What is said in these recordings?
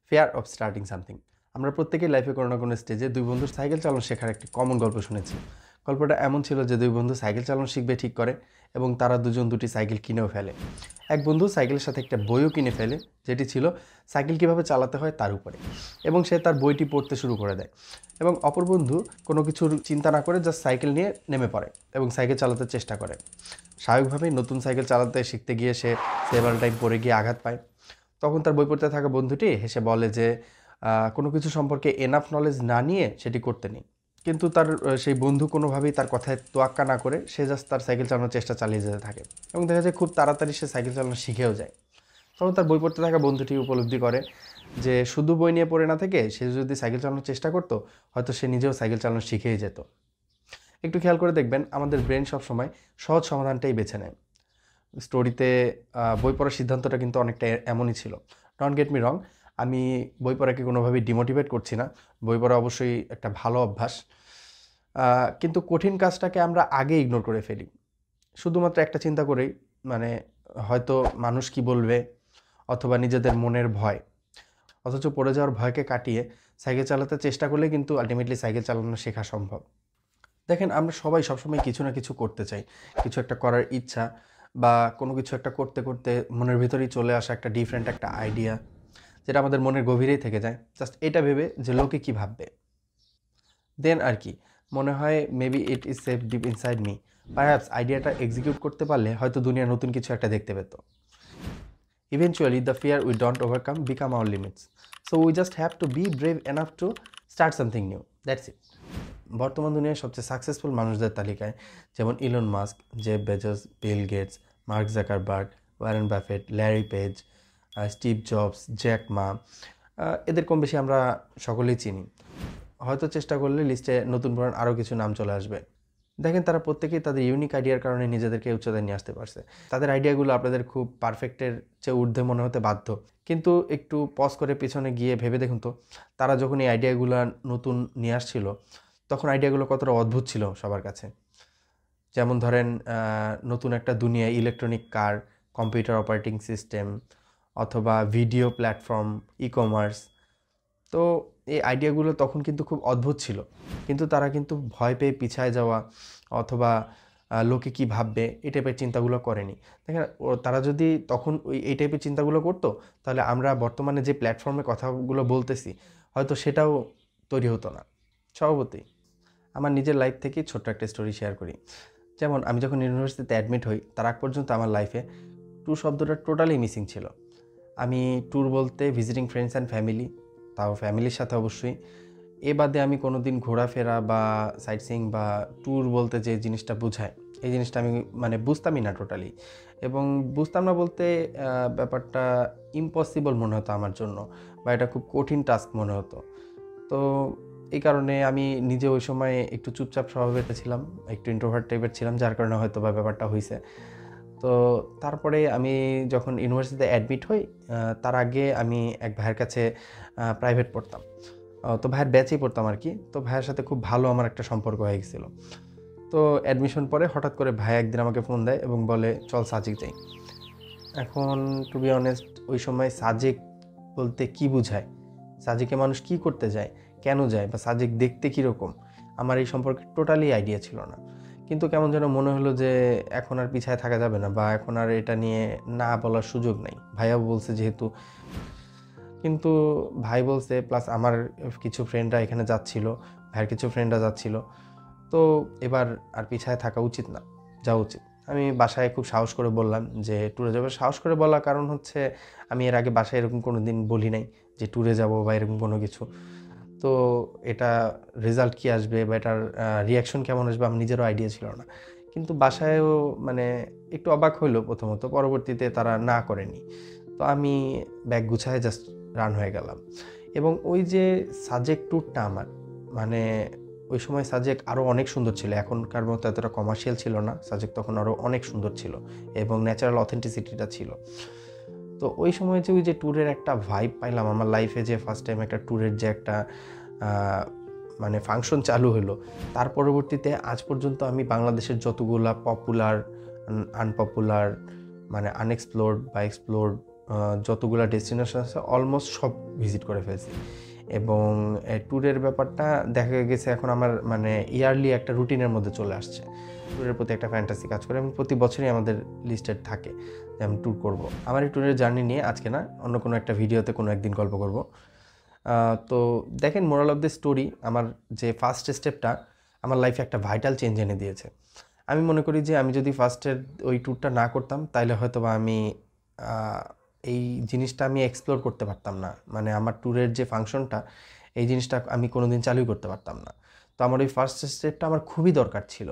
Fair of starting something. আমরা প্রত্যেকেই লাইফে কোনো না কোনো স্টেজে দুই বন্ধুর সাইকেল চালানো শেখার একটি কমন গল্প শুনেছি। গল্পটা এমন ছিল যে দুই বন্ধু সাইকেল চালানো শিখবে ঠিক করে এবং তারা দুজন দুটি সাইকেল কিনেও ফেলে। এক বন্ধু সাইকেলের সাথে একটা বইও কিনে ফেলে, যেটি ছিল সাইকেল কীভাবে চালাতে হয় তার উপরে, এবং সে তার বইটি পড়তে শুরু করে দেয়। এবং অপর বন্ধু কোনো কিছুর চিন্তা না করে জাস্ট সাইকেল নিয়ে নেমে পড়ে এবং সাইকেল চালাতে চেষ্টা করে। স্বাভাবিকভাবেই নতুন সাইকেল চালাতে শিখতে গিয়ে সে সেভারাল টাইম পড়ে গিয়ে আঘাত পায়। তখন তার বই পড়তে থাকা বন্ধুটি হেসে বলে যে কোনো কিছু সম্পর্কে এনাফ নলেজ না নিয়ে সেটি করতে নেই। কিন্তু তার সেই বন্ধু কোনোভাবেই তার কথায় তোয়াক্কা না করে সে জাস্ট তার সাইকেল চালানোর চেষ্টা চালিয়ে যেতে থাকে এবং দেখা যায় খুব তাড়াতাড়ি সে সাইকেল চালানো শিখেও যায়। তখন তার বই পড়তে থাকা বন্ধুটি উপলব্ধি করে যে শুধু বই নিয়ে পড়ে না থেকে সে যদি সাইকেল চালানোর চেষ্টা করতো, হয়তো সে নিজেও সাইকেল চালানো শিখেই যেত। একটু খেয়াল করে দেখবেন, আমাদের ব্রেন সবসময় সহজ সমাধানটাই বেছে নেয়। স্টোরিতে বই পড়ার সিদ্ধান্তটা কিন্তু অনেকটা এমনই ছিল। ডোন্ট গেট মি রং, আমি বই পড়াকে কোনোভাবেই ডিমোটিভেট করছি না। বই পড়া অবশ্যই একটা ভালো অভ্যাস, কিন্তু কঠিন কাজটাকে আমরা আগে ইগনোর করে ফেলি শুধুমাত্র একটা চিন্তা করেই, মানে হয়তো মানুষ কি বলবে অথবা নিজেদের মনের ভয়। অথচ পড়ে যাওয়ার ভয়কে কাটিয়ে সাইকেল চালাতে চেষ্টা করলে কিন্তু আলটিমেটলি সাইকেল চালানো শেখা সম্ভব। দেখেন, আমরা সবাই সবসময় কিছু না কিছু করতে চাই, কিছু একটা করার ইচ্ছা বা কোনো কিছু একটা করতে করতে মনের ভিতরেই চলে আসা একটা ডিফারেন্ট একটা আইডিয়া, যেটা আমাদের মনের গভীরেই থেকে যায়, জাস্ট এটা ভেবে যে লোকে কি ভাববে। দেন আর কি মনে হয় maybe it is safe deep inside me, perhaps আইডিয়াটা এক্সিকিউট করতে পারলে হয়তো দুনিয়া নতুন কিছু একটা দেখতে পেত। Eventually the fear we don't overcome become our limits, so we just have to be brave enough to start something new, that's it. বর্তমান দুনিয়ার সবচেয়ে সাকসেসফুল মানুষদের তালিকায় যেমন Elon Musk, Jeff Bezos, Bill Gates, Mark Zuckerberg, Warren Buffett, Larry Page, Steve Jobs, Jack Ma, এদের কম বেশি আমরা সকলেই চিনি। হয়তো চেষ্টা করলে লিস্টে নতুন পুরান আরও কিছু নাম চলে আসবে। দেখেন, তারা প্রত্যেকেই তাদের ইউনিক আইডিয়ার কারণে নিজেদেরকে উচ্চতায় নিয়ে আসতে পারছে। তাদের আইডিয়াগুলো আপনাদের খুব পারফেক্টের চেয়ে ঊর্ধ্বে মনে হতে বাধ্য, কিন্তু একটু পজ করে পিছনে গিয়ে ভেবে দেখুন তো, তারা যখন এই আইডিয়াগুলো নতুন নিয়ে আসছিল তখন আইডিয়াগুলো কতটা অদ্ভুত ছিল সবার কাছে। যেমন ধরেন, নতুন একটা দুনিয়ায় ইলেকট্রনিক কার, কম্পিউটার অপারেটিং সিস্টেম অথবা ভিডিও প্ল্যাটফর্ম, ই কমার্স। তো এই আইডিয়াগুলো তখন কিন্তু খুব অদ্ভুত ছিল, কিন্তু তারা কিন্তু ভয় পেয়ে পিছায় যাওয়া অথবা লোকে কি ভাববে এই টাইপের চিন্তাগুলো করেনি। দেখেন, তারা যদি তখন এই টাইপের চিন্তাগুলো করতো, তাহলে আমরা বর্তমানে যে প্ল্যাটফর্মে কথাগুলো বলতেছি হয়তো সেটাও তৈরি হতো না। স্বভাবতই আমার নিজের লাইফ থেকেই ছোট্ট একটা স্টোরি শেয়ার করি। যেমন আমি যখন ইউনিভার্সিটিতে অ্যাডমিট হই তার আগ পর্যন্ত আমার লাইফে ট্যুর শব্দটা টোটালি মিসিং ছিল। আমি ট্যুর বলতে ভিজিটিং ফ্রেন্ডস অ্যান্ড ফ্যামিলি, তাও ফ্যামিলির সাথে অবশ্যই। এ বাদে আমি কোনো দিন ঘোরাফেরা বা সাইট সিইং বা ট্যুর বলতে যে জিনিসটা বোঝায় এই জিনিসটা আমি মানে বুঝতামই না টোটালি। এবং বুঝতাম না বলতে ব্যাপারটা ইম্পসিবল মনে হতো আমার জন্য, বা এটা খুব কঠিন টাস্ক মনে হতো। তো এই কারণে আমি নিজে ওই সময় একটু চুপচাপ স্বভাবের ছিলাম, একটু ইন্ট্রোভার্ট টাইপের ছিলাম, যার কারণে হয়তো বা ব্যাপারটা হয়েছে। তো তারপরে আমি যখন ইউনিভার্সিটিতে অ্যাডমিট হই তার আগে আমি এক ভাইয়ের কাছে প্রাইভেট পড়তাম। তো ভাইয়ের ব্যাচেই পড়তাম আর কি। তো ভাইয়ের সাথে খুব ভালো আমার একটা সম্পর্ক হয়ে গেছিলো। তো অ্যাডমিশন পরে হঠাৎ করে ভাই একদিন আমাকে ফোন দেয় এবং বলে, চল সাজেক যাই। এখন টু বি অনেস্ট ওই সময় সাজেক বলতে কি বোঝায়, সাজেকে মানুষ কি করতে যায়, কেন যায়, বা সাজেক দেখতে কীরকম, আমার এই সম্পর্কে টোটালি আইডিয়া ছিল না। কিন্তু কেমন যেন মনে হলো যে এখন আর পিছায় থাকা যাবে না, বা এখন আর এটা নিয়ে না বলার সুযোগ নাই, ভাইয়াও বলছে যেহেতু। কিন্তু ভাই বলছে, প্লাস আমার কিছু ফ্রেন্ডরা এখানে যাচ্ছিল, ভাইয়ের কিছু ফ্রেন্ডরা যাচ্ছিল, তো এবার আর পিছায় থাকা উচিত না, যাওয়া উচিত। আমি বাসায় খুব সাহস করে বললাম যে ট্যুরে যাবো। সাহস করে বলার কারণ হচ্ছে আমি এর আগে বাসায় এরকম কোনো দিন বলি নাই যে ট্যুরে যাব বা এরকম কোনো কিছু। তো এটা রেজাল্ট কী আসবে বা এটার রিয়াকশন কেমন আসবে আমার নিজেরও আইডিয়া ছিল না। কিন্তু বাসায়ও মানে একটু অবাক হইলো প্রথমত, পরবর্তীতে তারা না করেনি। তো আমি ব্যাগ গুছায় জাস্ট রান হয়ে গেলাম। এবং ওই যে সাজেক ট্যুরটা আমার, মানে ওই সময় সাজেক আরও অনেক সুন্দর ছিল, এখনকার মতো এতটা কমার্শিয়াল ছিল না। সাজেক তখন আরও অনেক সুন্দর ছিল এবং ন্যাচারাল অথেন্টিসিটিটা ছিল। তো ওই সময় যে ওই যে ট্যুরের একটা ভাইব পাইলাম আমার লাইফে, যে ফার্স্ট টাইম একটা ট্যুরের যে একটা মানে ফাংশন চালু হলো, তার পরবর্তীতে আজ পর্যন্ত আমি বাংলাদেশের যতগুলা পপুলার, আনপপুলার, মানে আনএক্সপ্লোর্ড বা এক্সপ্লোর্ড যতগুলা ডেস্টিনেশন আছে অলমোস্ট সব ভিজিট করে ফেলছি। এবং ট্যুরের ব্যাপারটা দেখা গেছে এখন আমার মানে ইয়ারলি একটা রুটিনের মধ্যে চলে আসছে। ট্যুরের প্রতি একটা ফ্যান্টাসি কাজ করে এবং প্রতি বছরই আমাদের লিস্টেড থাকে যে আমি ট্যুর করব। আমার এই ট্যুরের জার্নি নিয়ে আজকে না, অন্য কোনো একটা ভিডিওতে কোনো একদিন গল্প করব। তো দেখেন, মোরাল অফ দ্য স্টোরি, আমার যে ফার্স্ট স্টেপটা আমার লাইফে একটা ভাইটাল চেঞ্জ এনে দিয়েছে। আমি মনে করি যে আমি যদি ফার্স্টের ওই ট্যুরটা না করতাম তাহলে হয়তো বা আমি এই জিনিসটা আমি এক্সপ্লোর করতে পারতাম না। মানে আমার ট্যুরের যে ফাংশনটা, এই জিনিসটা আমি কোনোদিন চালুই করতে পারতাম না। তো আমার ওই ফার্স্ট স্টেপটা আমার খুবই দরকার ছিল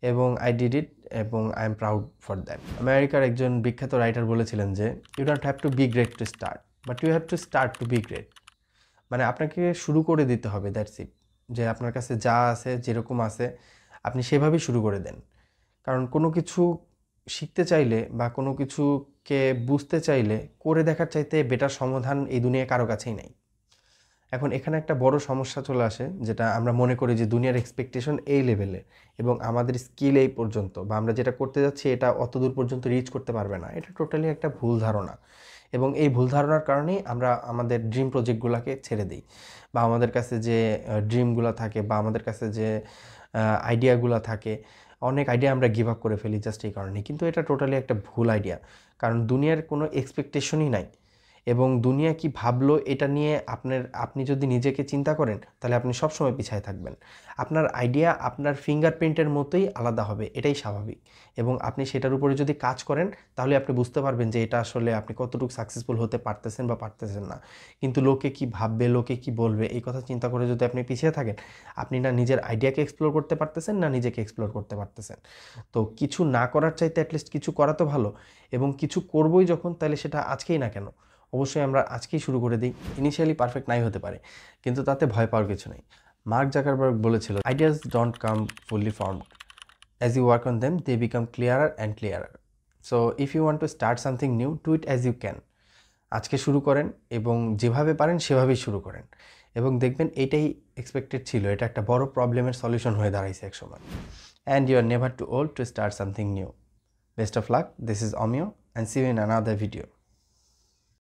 এবং আই ডিড ইট, এবং I am proud for that. আমেরিকার একজন বিখ্যাত রাইটার বলেছিলেন যে you don't have to be great to start, but you have to start to be great. মানে আপনাকে শুরু করে দিতে হবে, দ্যাটস ইট। যে আপনার কাছে যা আছে, যেরকম আছে, আপনি সেভাবেই শুরু করে দেন। কারণ কোনো কিছু শিখতে চাইলে বা কোনো কিছুকে বুঝতে চাইলে করে দেখার চাইতে বেটার সমাধান এই দুনিয়ায় কারো কাছেই নাই। এখন এখানে একটা বড় সমস্যা চলে আসে, যেটা আমরা মনে করি যে দুনিয়ার এক্সপেকটেশন এই লেভেলে এবং আমাদের স্কিল এই পর্যন্ত, বা আমরা যেটা করতে যাচ্ছি এটা অত দূর পর্যন্ত রিচ করতে পারবে না। এটা টোটালি একটা ভুল ধারণা, এবং এই ভুল ধারণার কারণেই আমরা আমাদের ড্রিম প্রজেক্টগুলোকে ছেড়ে দিই, বা আমাদের কাছে যে ড্রিমগুলো থাকে বা আমাদের কাছে যে আইডিয়াগুলো থাকে, অনেক আইডিয়া আমরা গিভ আপ করে ফেলি জাস্ট এই কারণে। কিন্তু এটা টোটালি একটা ভুল আইডিয়া, কারণ দুনিয়ার কোনো এক্সপেকটেশনই নাই, এবং দুনিয়া কি ভাবলো এটা নিয়ে আপনি যদি নিজেকে চিন্তা করেন তাহলে আপনি সবসময় পিছায় থাকবেন। আপনার আইডিয়া আপনার ফিঙ্গারপ্রিন্টের মতোই আলাদা হবে, এটাই স্বাভাবিক। এবং আপনি সেটার উপরে যদি কাজ করেন তাহলে আপনি বুঝতে পারবেন যে এটা আসলে আপনি কতটুকু সাকসেসফুল হতে পারতেছেন বা পারতেছেন না। কিন্তু লোকে কি ভাববে, লোকে কি বলবে, এই কথা চিন্তা করে যদি আপনি পিছিয়ে থাকেন, আপনি না নিজের আইডিয়াকে এক্সপ্লোর করতে পারতেছেন, না নিজেকে এক্সপ্লোর করতে পারতেছেন। তো কিছু না করার চাইতে অ্যাটলিস্ট কিছু করা তো ভালো, এবং কিছু করবই যখন, তাহলে সেটা আজকেই না কেন, অবশ্যই আমরা আজকেই শুরু করে দিই। ইনিশিয়ালি পারফেক্ট নাই হতে পারে, কিন্তু তাতে ভয় পাওয়ার কিছু নেই। মার্ক জাকারবার্গ বলেছিল, ideas don't come fully formed, as you work on them they become clearer and clearer. So if you want to start something new, do it as you can. আজকে শুরু করেন এবং যেভাবে পারেন সেভাবেই শুরু করেন, এবং দেখবেন এটাই এক্সপেক্টেড ছিল, এটা একটা বড় প্রবলেমের সলিউশন হয়ে দাঁড়াইছে একসময়। And you are never too old to start something new. Best of luck, this is Amiya, and see you in another video.